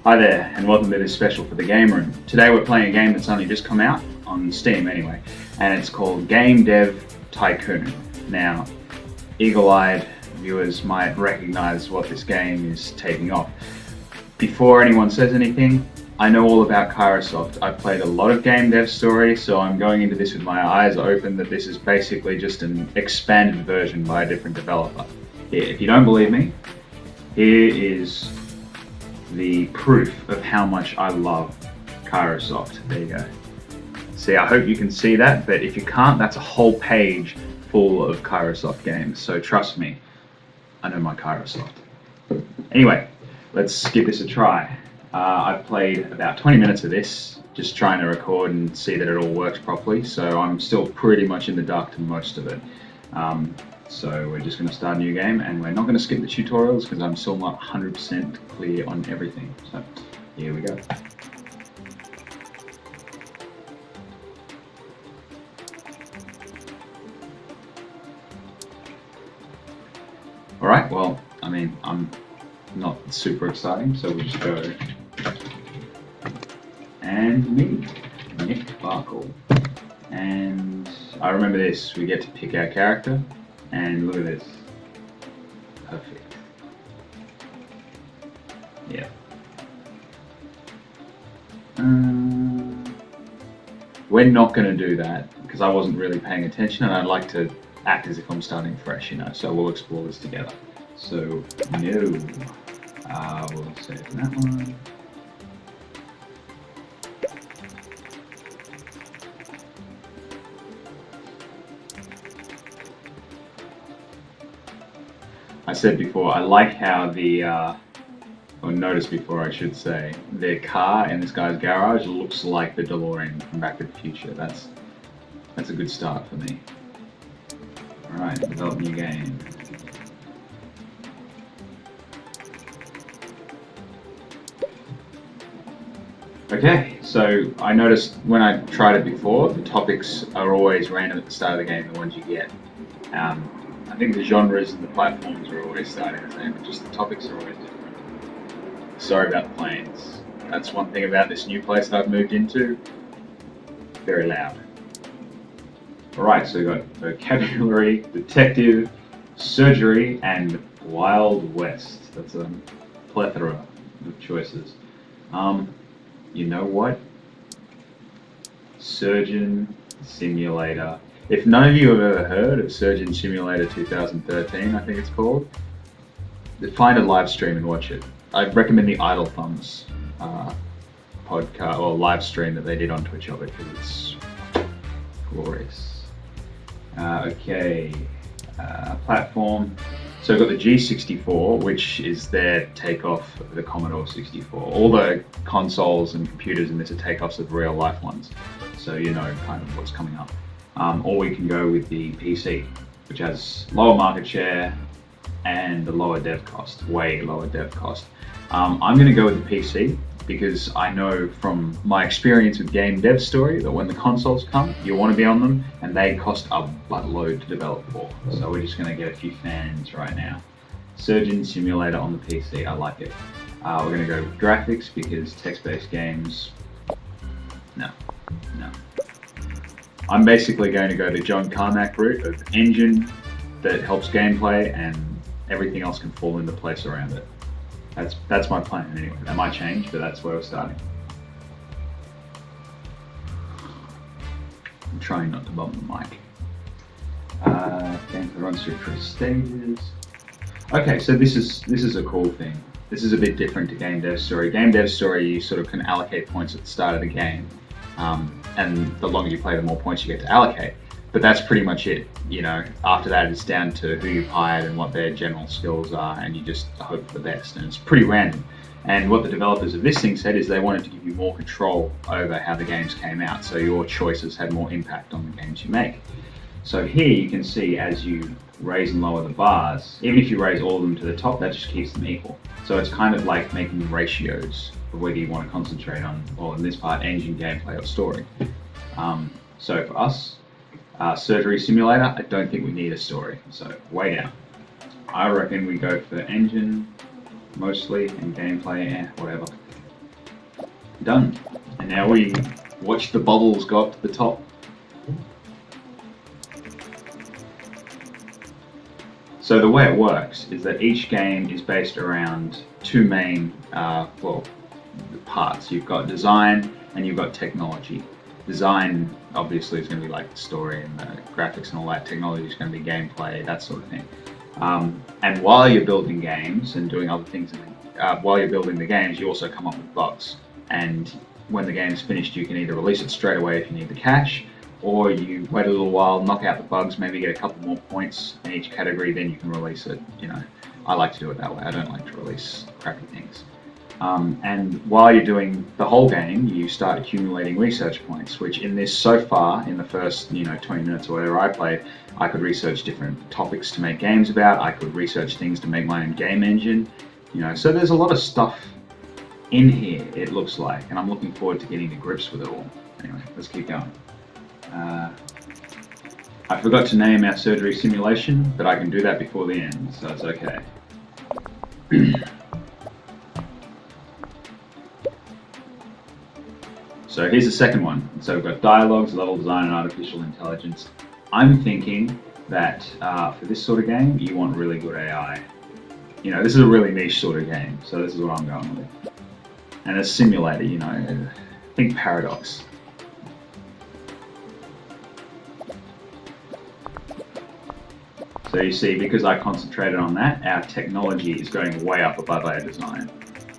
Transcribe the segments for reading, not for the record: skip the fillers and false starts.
Hi there, and welcome to this special for the Game Room. Today we're playing a game that's only just come out, on Steam anyway, and it's called Dev Tycoon. Now, eagle-eyed viewers might recognize what this game is taking off. Before anyone says anything, I know all about Kairosoft. I've played a lot of game dev story, so I'm going into this with my eyes open that this is basically just an expanded version by a different developer. Here, if you don't believe me, here is the proof of how much I love Kairosoft. There you go. See, I hope you can see that, but if you can't, that's a whole page full of Kairosoft games, so trust me, I know my Kairosoft. Anyway, let's give this a try. I've played about 20 minutes of this, just trying to record and see that it all works properly, so I'm still pretty much in the dark to most of it. So we're just going to start a new game, and we're not going to skip the tutorials because I'm still not 100% clear on everything. So here we go. Alright, well, I mean, I'm not super exciting, so we'll just go. And me, Nick Barkle. And I remember this, we get to pick our character. And look at this. Perfect. Yeah. We're not going to do that because I wasn't really paying attention, and I'd like to act as if I'm starting fresh, you know, so we'll explore this together. So, no. We'll save that one. I said before, I like how or noticed before I should say, the car in this guy's garage looks like the DeLorean from Back to the Future. That's a good start for me. Alright, develop new game. Okay, so I noticed when I tried it before, the topics are always random at the start of the game, the ones you get. I think the genres and the platforms are always starting the same, but just the topics are always different. Sorry about the planes. That's one thing about this new place that I've moved into. Very loud. Alright, so we've got vocabulary, detective, surgery, and Wild West. That's a plethora of choices. You know what? Surgeon Simulator. If none of you have ever heard of Surgeon Simulator 2013, I think it's called, find a live stream and watch it. I recommend the Idle Thumbs podcast or live stream that they did on Twitch of it because it's glorious. Platform. So we've got the G64, which is their takeoff of the Commodore 64. All the consoles and computers in this are takeoffs of real life ones, so you know kind of what's coming up. Or we can go with the PC, which has lower market share and a lower dev cost, way lower dev cost. I'm going to go with the PC because I know from my experience with Game Dev Story that when the consoles come, you want to be on them, and they cost a buttload to develop for. So we're just going to get a few fans right now. Surgeon Simulator on the PC, I like it. We're going to go with graphics because text-based games, no. I'm basically going to go the John Carmack route of engine that helps gameplay, and everything else can fall into place around it. That's my plan anyway. That might change, but that's where we're starting. I'm trying not to bump the mic. Gameplay runs through 3 stages. Okay, so this is a cool thing. This is a bit different to Game Dev Story. Game Dev Story, you sort of can allocate points at the start of the game. And the longer you play, the more points you get to allocate. But that's pretty much it. You know, after that, it's down to who you've hired and what their general skills are, and you just hope for the best. And it's pretty random. And what the developers of this thing said is they wanted to give you more control over how the games came out, so your choices had more impact on the games you make. So here you can see as you raise and lower the bars, even if you raise all of them to the top, that just keeps them equal. So it's kind of like making ratios of whether you want to concentrate on, or in this part, engine, gameplay, or story. So for us, Surgery Simulator, I don't think we need a story, so way down. I reckon we go for engine, mostly, and gameplay, whatever. Done. And now we watch the bubbles go up to the top. So the way it works is that each game is based around two main parts. You've got design and you've got technology. Design obviously is going to be like the story and the graphics and all that. Technology is going to be gameplay, that sort of thing. And while you're building games and doing other things, while you're building the games, you also come up with bugs. And when the game's finished, you can either release it straight away if you need the cash, or you wait a little while, knock out the bugs, maybe get a couple more points in each category, then you can release it. You know, I like to do it that way. I don't like to release crappy things. And while you're doing the whole game, you start accumulating research points, which in this so far, in the first 20 minutes or whatever I played, I could research different topics to make games about. I could research things to make my own game engine. So there's a lot of stuff in here, it looks like, and I'm looking forward to getting to grips with it all. Anyway, let's keep going. I forgot to name our surgery simulation, but I can do that before the end, so it's okay. So here's the second one. So we've got dialogues, level design, and artificial intelligence. I'm thinking that for this sort of game, you want really good AI. This is a really niche sort of game, so this is what I'm going with. And a simulator, think Paradox. So you see, because I concentrated on that, our technology is going way up above our design.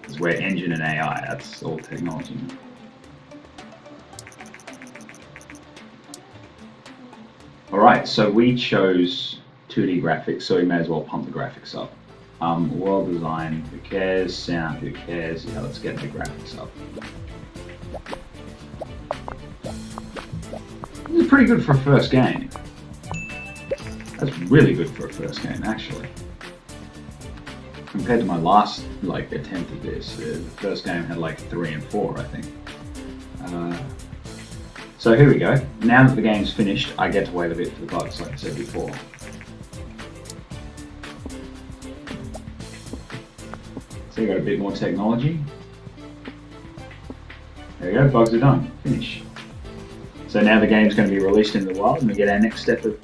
Because we're engine and AI, that's all technology. Alright, so we chose 2D graphics, so we may as well pump the graphics up. World design, who cares? Sound, who cares? Yeah, let's get the graphics up. This is pretty good for a first game. That's really good for a first game, actually. Compared to my last attempt at this, the first game had 3 and 4, I think. So here we go. Now that the game's finished, I get to wait a bit for the bugs, like I said before. So you got a bit more technology. There we go, bugs are done. Finish. So now the game's going to be released in the wild, and we get our next step of.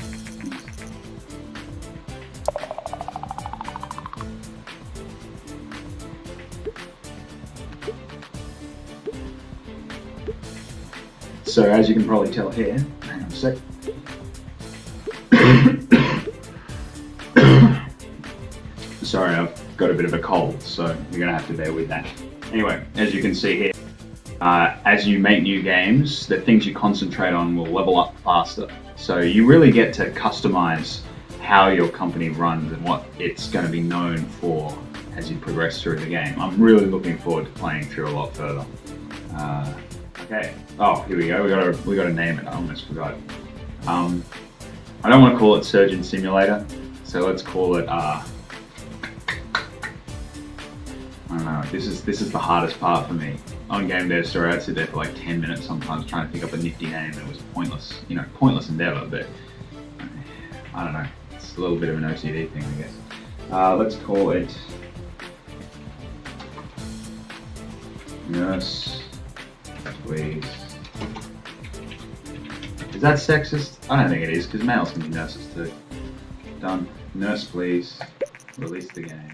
So as you can probably tell here, hang on a sec. Sorry, I've got a bit of a cold, so you're going to have to bear with that. Anyway, as you can see here, as you make new games, the things you concentrate on will level up faster. So you really get to customize how your company runs and what it's going to be known for as you progress through the game. I'm really looking forward to playing through a lot further. Okay. Oh, here we go. We got to name it. I almost forgot. I don't want to call it Surgeon Simulator, so let's call it. I don't know. This is the hardest part for me. On Game Dev Story, I'd sit there for 10 minutes sometimes trying to think up a nifty name. It was pointless, pointless endeavor. But I don't know. It's a little bit of an OCD thing, I guess. Let's call it Nurse. Please. Is that sexist? I don't think it is, because males can be nurses too. Done. Nurse, please. Release the game.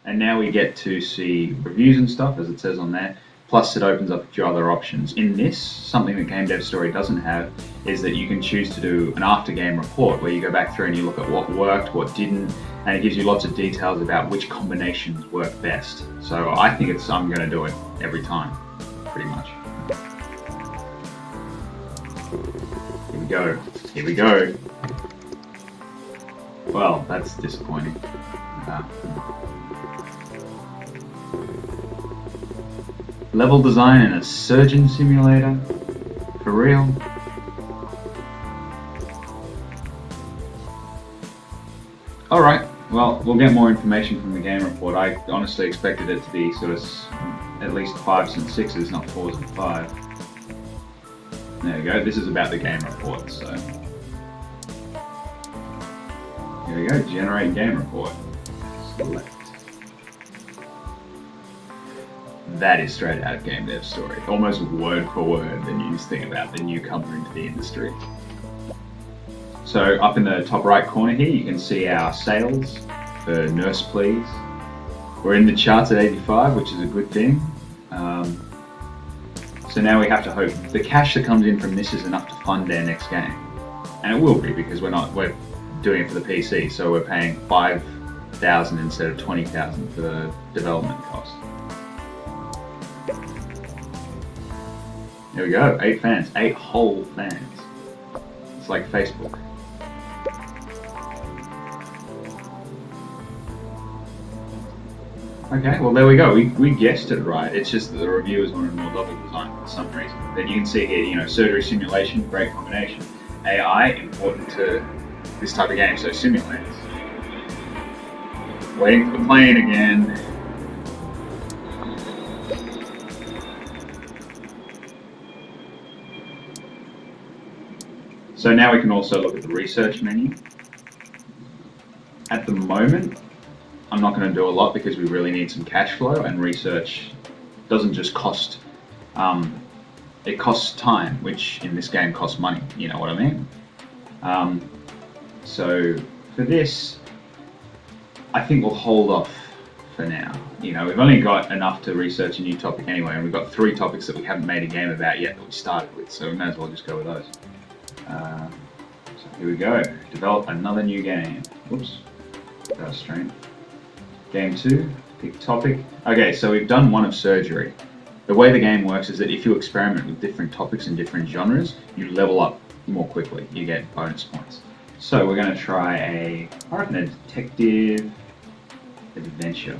And now we get to see reviews and stuff, as it says on there. Plus, it opens up a few other options. In this, something that Game Dev Story doesn't have is that you can choose to do an after-game report, where you go back through and you look at what worked, what didn't, and it gives you lots of details about which combinations work best. So I think I'm going to do it every time. Pretty much. Here we go. Here we go. Well, that's disappointing. Level design in a surgeon simulator? For real? Alright, well, we'll get more information from the game report. I honestly expected it to be sort of at least 5s and 6s, not 4s and 5s. There you go, this is about the game report, so. Here we go, generate game report. Select. that is straight out of Game Dev's story. Almost word for word the news thing about the newcomer into the industry. So up in the top right corner here, you can see our sales for Nurse Please. We're in the charts at 85, which is a good thing. So now we have to hope the cash that comes in from this is enough to fund their next game. And it will be, because we're doing it for the PC, so we're paying $5,000 instead of $20,000 for the development cost. There we go, 8 fans, 8 whole fans. It's like Facebook. Okay, well there we go. We guessed it right. It's just that the reviewers wanted more level design for some reason. Then you can see here, surgery simulation, great combination. AI, important to this type of game, so simulators. Waiting for the plane again. So now we can also look at the research menu. At the moment, I'm not going to do a lot because we really need some cash flow, and research doesn't just cost, it costs time, which in this game costs money, you know what I mean? So for this, I think we'll hold off for now. We've only got enough to research a new topic anyway, and we've got 3 topics that we haven't made a game about yet that we started with, so we may as well just go with those. So here we go, develop another new game. Whoops, that was strange. Game 2, pick topic. Okay, so we've done one of surgery. The way the game works is that if you experiment with different topics and different genres, you level up more quickly. You get bonus points. So we're going to try a detective adventure.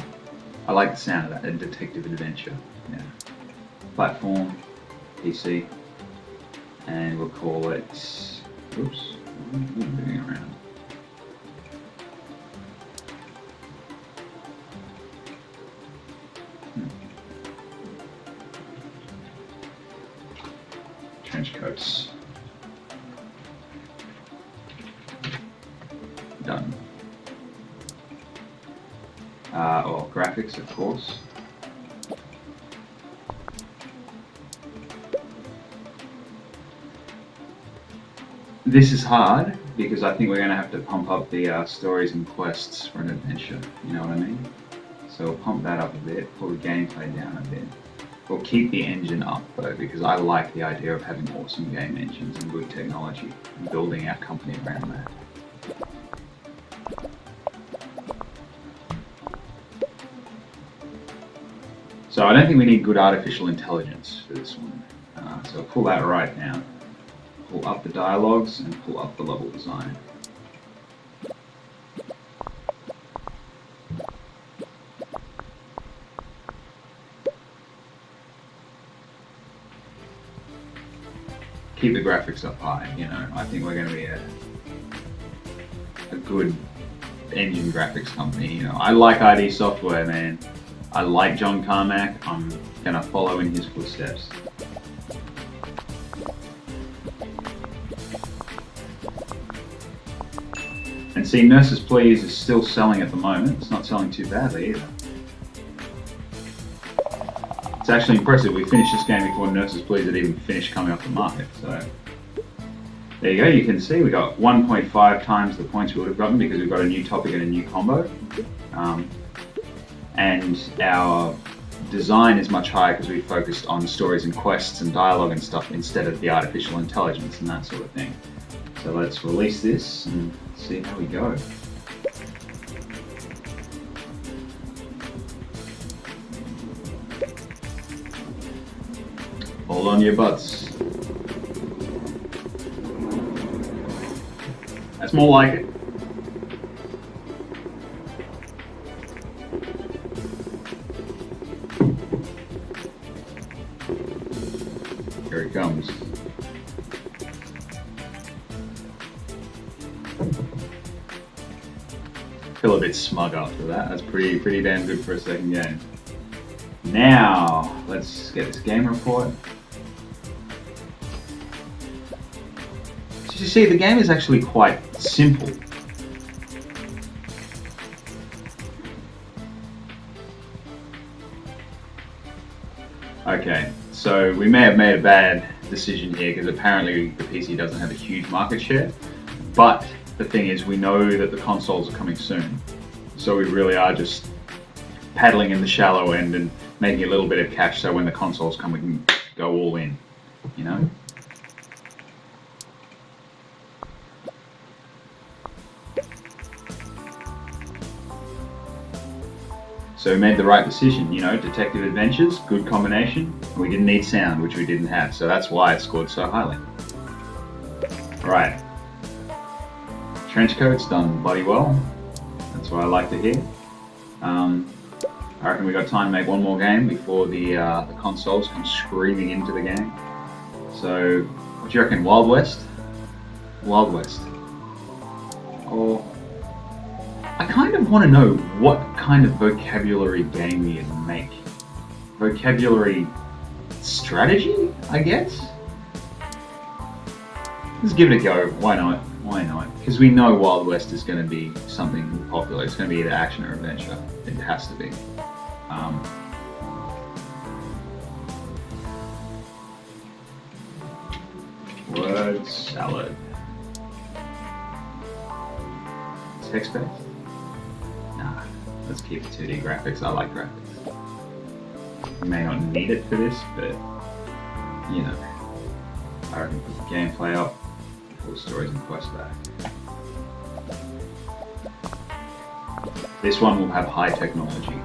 I like the sound of that, a detective adventure. Yeah. Platform, PC, and we'll call it. Oops, moving around. Trench coats. Done. Or graphics, of course. This is hard because I think we're going to have to pump up the stories and quests for an adventure. You know what I mean? So we'll pump that up a bit, pull the gameplay down a bit. We'll keep the engine up though, because I like the idea of having awesome game engines and good technology and building our company around that. So I don't think we need good artificial intelligence for this one. So I'll pull that right down. Pull up the dialogues and pull up the level design. Keep the graphics up high, I think we're going to be a good engine graphics company, I like ID Software, man. I like John Carmack. I'm going to follow in his footsteps. And see, Nurses Please is still selling at the moment. It's not selling too badly either. It's actually impressive. We finished this game before Nurses Please had even finished coming off the market. So there you go. You can see we got 1.5 times the points we would have gotten because we've got a new topic and a new combo. And our design is much higher because we focused on stories and quests and dialogue and stuff instead of the artificial intelligence and that sort of thing. So let's release this and see how we go. Hold on to your butts. That's more like it. Here it comes. Feel a bit smug after that. That's pretty damn good for a second game. Now, let's get this game report. So you see, the game is actually quite simple. Okay, so we may have made a bad decision here because apparently the PC doesn't have a huge market share, but the thing is we know that the consoles are coming soon, so we really are just paddling in the shallow end and making a little bit of cash so when the consoles come we can go all in, you know? So we made the right decision, you know, detective adventures, good combination. We didn't need sound, which we didn't have, so that's why it scored so highly. Alright. Trench coat's done bloody well. That's what I like to hear. I reckon we got time to make one more game before the consoles come screaming into the game. So, what do you reckon, Wild West? Wild West. Or... I kind of want to know what kind of vocabulary game you'd make. Vocabulary strategy, I guess? Let's give it a go. Why not? Why not? Because we know Wild West is going to be something popular. It's going to be either action or adventure. It has to be. Word salad. Text-based? Nah, let's keep it 2D graphics. I like graphics. You may not need it for this, but you know, I reckon put the gameplay up before stories and quests back. This one will have high technology.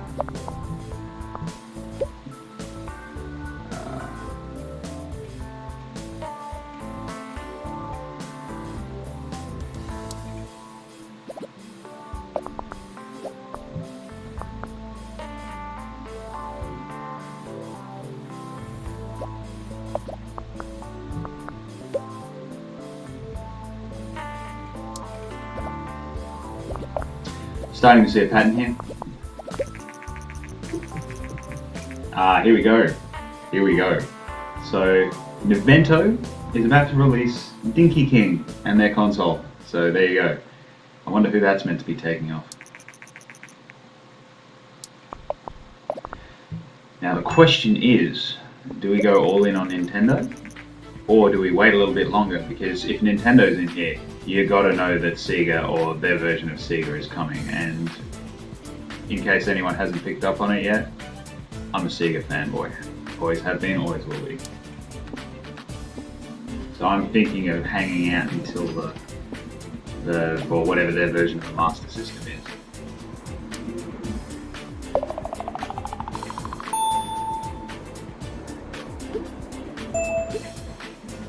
Starting to see a pattern here. Here we go. Here we go. So, Nintendo is about to release Dinky King and their console. So there you go. I wonder who that's meant to be taking off. Now the question is, do we go all in on Nintendo? Or do we wait a little bit longer? Because if Nintendo's in here, you gotta know that Sega or their version of Sega is coming. And in case anyone hasn't picked up on it yet, I'm a Sega fanboy. Always have been, always will be. So I'm thinking of hanging out until or whatever their version of the Master System is.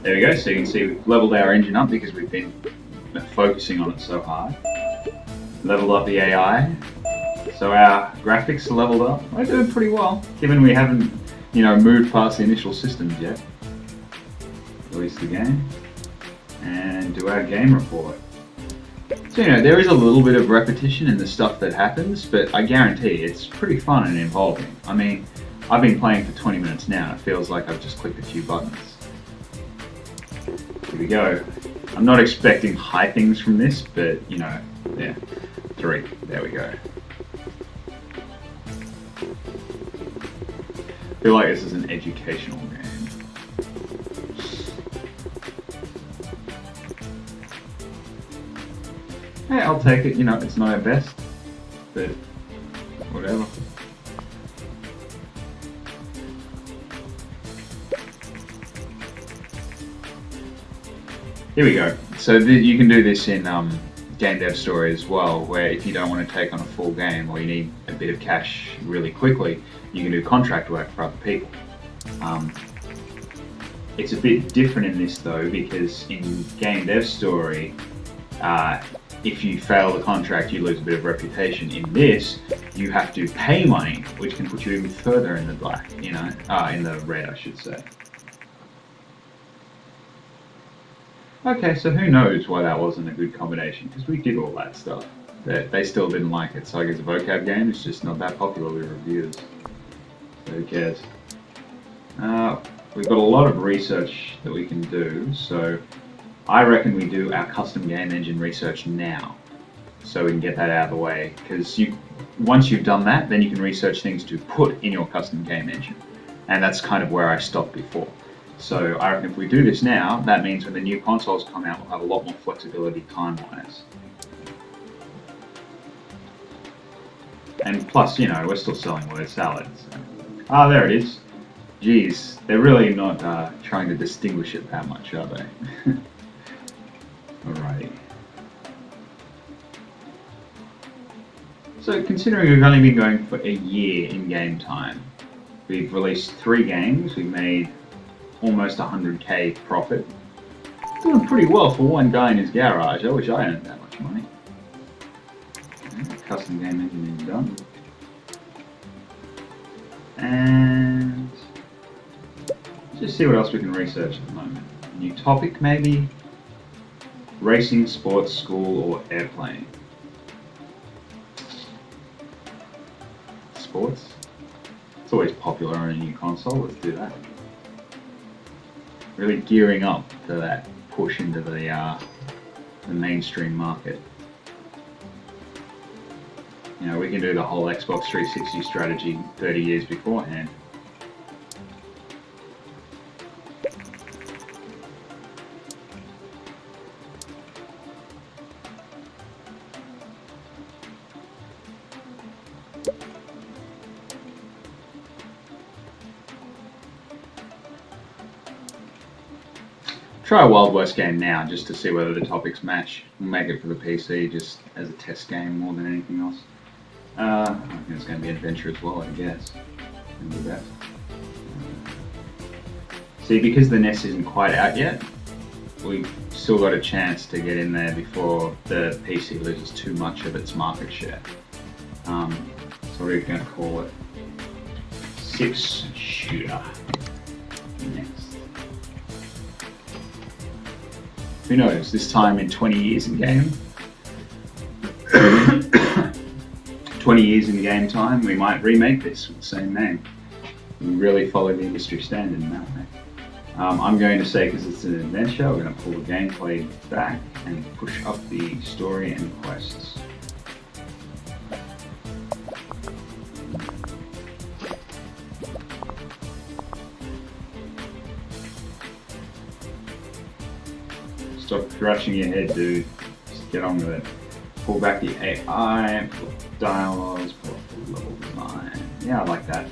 There we go, so you can see we've leveled our engine up because we've been focusing on it so hard. Leveled up the AI, so our graphics are leveled up. We're doing pretty well, given we haven't, you know, moved past the initial systems yet. Release the game, and do our game report. So, you know, there is a little bit of repetition in the stuff that happens, but I guarantee it's pretty fun and involving. I mean, I've been playing for 20 minutes now, and it feels like I've just clicked a few buttons. Here we go. I'm not expecting high things from this, but, you know, yeah, 3. There we go. I feel like this is an educational game. Hey, I'll take it, you know, it's not our best, but whatever. Here we go. So you can do this in Game Dev Story as well, where if you don't want to take on a full game or you need a bit of cash really quickly, you can do contract work for other people. It's a bit different in this though, because in Game Dev Story, if you fail the contract, you lose a bit of reputation. In this, you have to pay money, which can put you even further in the black, you know, in the red, I should say. Okay, so who knows why that wasn't a good combination, because we did all that stuff. They still didn't like it, so I guess a vocab game is just not that popular with reviewers. So who cares? We've got a lot of research that we can do, so I reckon we do our custom game engine research now, so we can get that out of the way, because once you've done that, then you can research things to put in your custom game engine. and that's kind of where I stopped before. So I reckon if we do this now, that means when the new consoles come out, we'll have a lot more flexibility time-wise. And plus, you know, we're still selling word salads. So. Ah, there it is. Geez, they're really not trying to distinguish it that much, are they? Alrighty. So considering we've only been going for a year in game time, we've released 3 games, we've made almost 100k profit. Doing pretty well for one guy in his garage. I wish I earned that much money. Custom game engine is done. And let's just see what else we can research at the moment. A new topic maybe? Racing, sports, school, or airplane? Sports? It's always popular on a new console, let's do that. Really gearing up to that push into the mainstream market. You know, we can do the whole Xbox 360 strategy 30 years beforehand. Try a Wild West game now just to see whether the topics match. We'll make it for the PC just as a test game more than anything else. I think it's going to be adventure as well, I guess. It'll be best. See, because the NES isn't quite out yet, we've still got a chance to get in there before the PC loses too much of its market share. So we're going to call it 6-shooter next. Who knows, this time in 20 years in game, 20 years in game time, we might remake this with the same name. We really follow the industry standard in that way. I'm going to say, because it's an adventure, we're going to pull the gameplay back and push up the story and quests. Stop scratching your head, dude. Just get on with it. Pull back the AI, pull up the dialogues, pull up the level design. Yeah, I like that.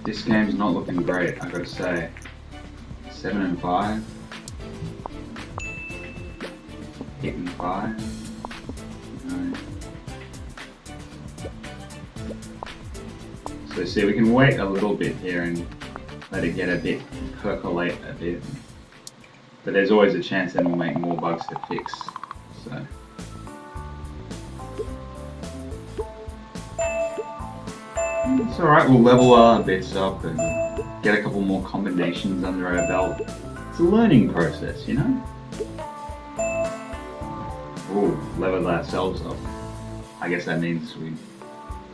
This game's not looking great, I gotta say. 7 and 5. 8 and 5. No. So see, we can wait a little bit here and let it get a bit, percolate a bit. But there's always a chance that we'll make more bugs to fix. So. It's alright, we'll level our bits up and get a couple more combinations under our belt. It's a learning process, you know? Ooh, level ourselves up. I guess that means we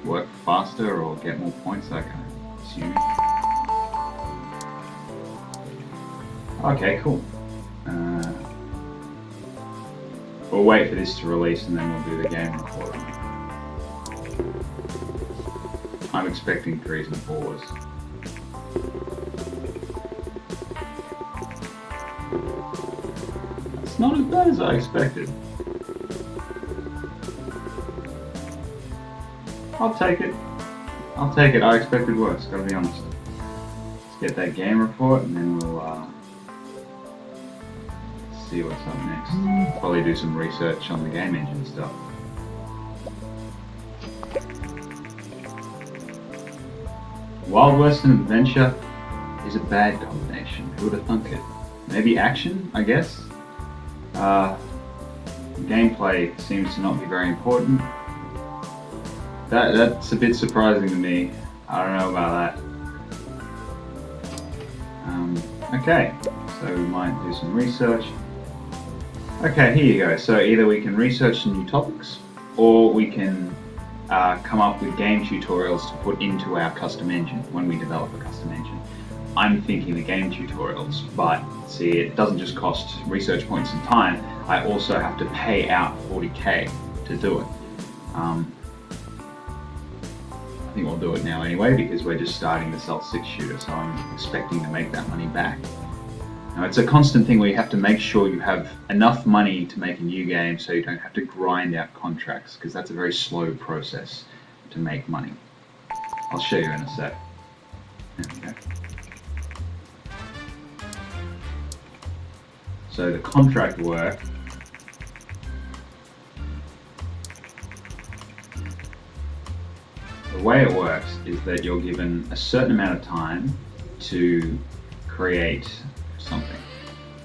work faster or get more points, I can assume. Okay, cool. We'll wait for this to release and then we'll do the game recording. I'm expecting 3s and 4s. It's not as bad as I expected. I'll take it. I'll take it. I expected worse, gotta be honest. Let's get that game report and then we'll see what's up next. Probably do some research on the game engine stuff. Wild West and adventure is a bad combination. Who would have thunk it? Maybe action, I guess? Gameplay seems to not be very important. That's a bit surprising to me. I don't know about that. Okay, so we might do some research. Okay, here you go. So either we can research some new topics, or we can come up with game tutorials to put into our custom engine when we develop a custom engine. I'm thinking the game tutorials, but see, it doesn't just cost research points and time. I also have to pay out 40k to do it. I think we'll do it now anyway because we're just starting to sell 6-shooter, so I'm expecting to make that money back. Now, it's a constant thing where you have to make sure you have enough money to make a new game so you don't have to grind out contracts, because that's a very slow process to make money. I'll show you in a sec. There we go. So the contract work, the way it works is that you're given a certain amount of time to create something.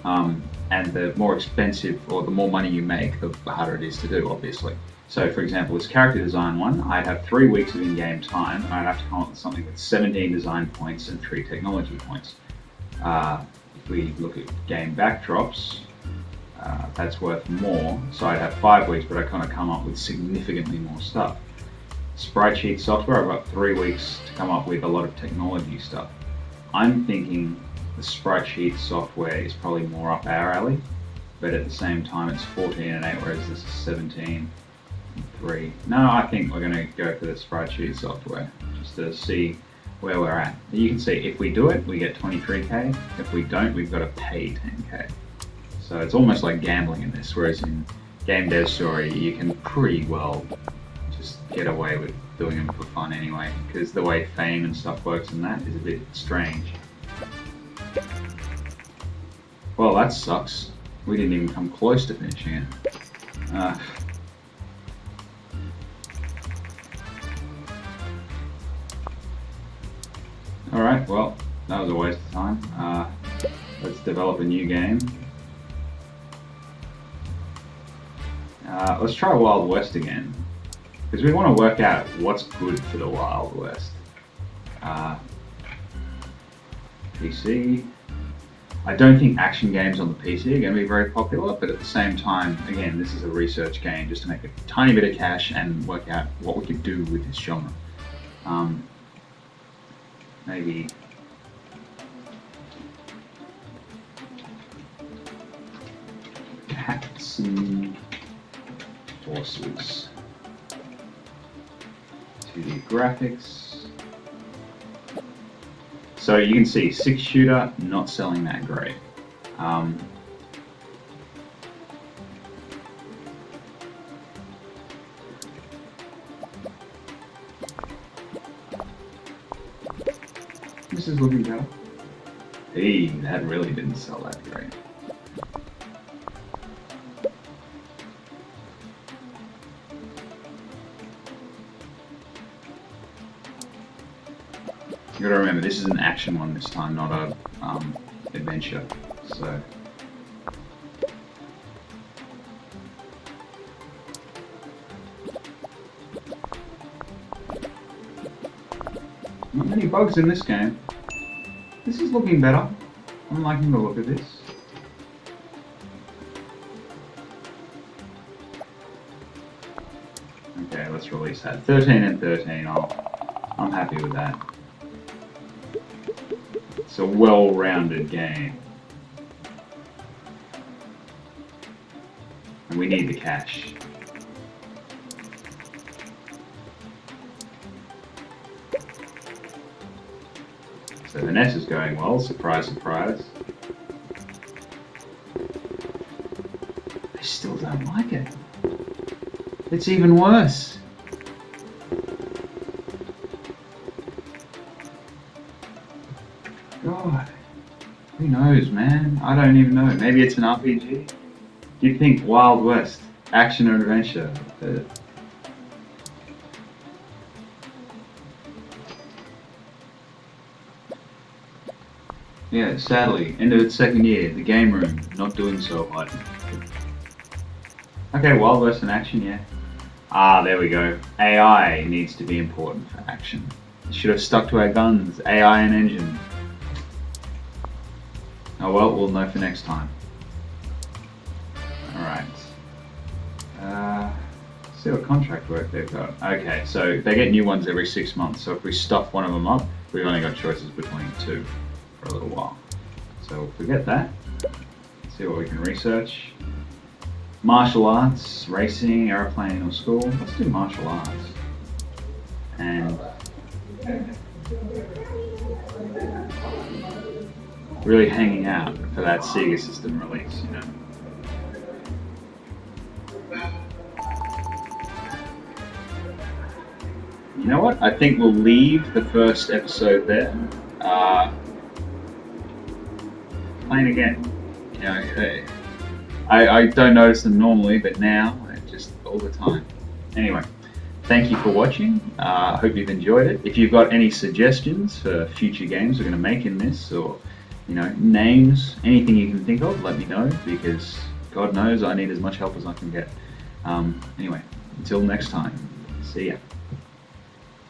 And the more expensive or the more money you make, the harder it is to do, obviously. So for example, this character design one, I'd have 3 weeks of in-game time, and I'd have to come up with something with 17 design points and 3 technology points. If we look at game backdrops, that's worth more, so I'd have 5 weeks, but I kind of come up with significantly more stuff. Sprite sheet software, I've got 3 weeks to come up with a lot of technology stuff. I'm thinking the sprite sheet software is probably more up our alley, but at the same time it's 14 and 8, whereas this is 17 and 3. No, I think we're going to go for the sprite sheet software, just to see where we're at. You can see if we do it, we get 23k. If we don't, we've got to pay 10k. So it's almost like gambling in this, whereas in Game Dev Story, you can pretty well just get away with doing them for fun anyway, because the way fame and stuff works in that is a bit strange. Well, that sucks. We didn't even come close to finishing it. Alright, well, that was a waste of time. Let's develop a new game. Let's try Wild West again, because we want to work out what's good for the Wild West. PC. I don't think action games on the PC are going to be very popular, but at the same time, again, this is a research game just to make a tiny bit of cash and work out what we could do with this genre. Maybe cats and horses. 2D graphics. So you can see 6-shooter not selling that great. This is looking better. Hey, that really didn't sell that great. You gotta remember, this is an action one this time, not a adventure. So not many bugs in this game. This is looking better. I'm liking the look of this. Okay, let's release that. 13 and 13. I'm happy with that. It's a well-rounded game. And we need the cash. So the NES is going well, surprise, surprise. I still don't like it. It's even worse. God, who knows, man? I don't even know. Maybe it's an RPG? You'd think Wild West, action or adventure. Yeah, sadly, end of its second year, the game room not doing so hot. Okay, Wild West in action, yeah. Ah, there we go. AI needs to be important for action. Should have stuck to our guns. AI and engine. Oh well, we'll know for next time. Alright. See what contract work they've got. Okay, so they get new ones every 6 months. So if we stuff one of them up, we've only got choices between two for a little while. So we'll forget that. See what we can research. Martial arts, racing, aeroplane, or school. Let's do martial arts. And really hanging out for that Sega system release, you know. You know what? I think we'll leave the first episode there. Playing again. You know, I don't notice them normally, but now, just all the time. Anyway, thank you for watching. I hope you've enjoyed it. If you've got any suggestions for future games we're going to make in this, or names, anything you can think of, let me know, because God knows I need as much help as I can get. Anyway, until next time, see ya.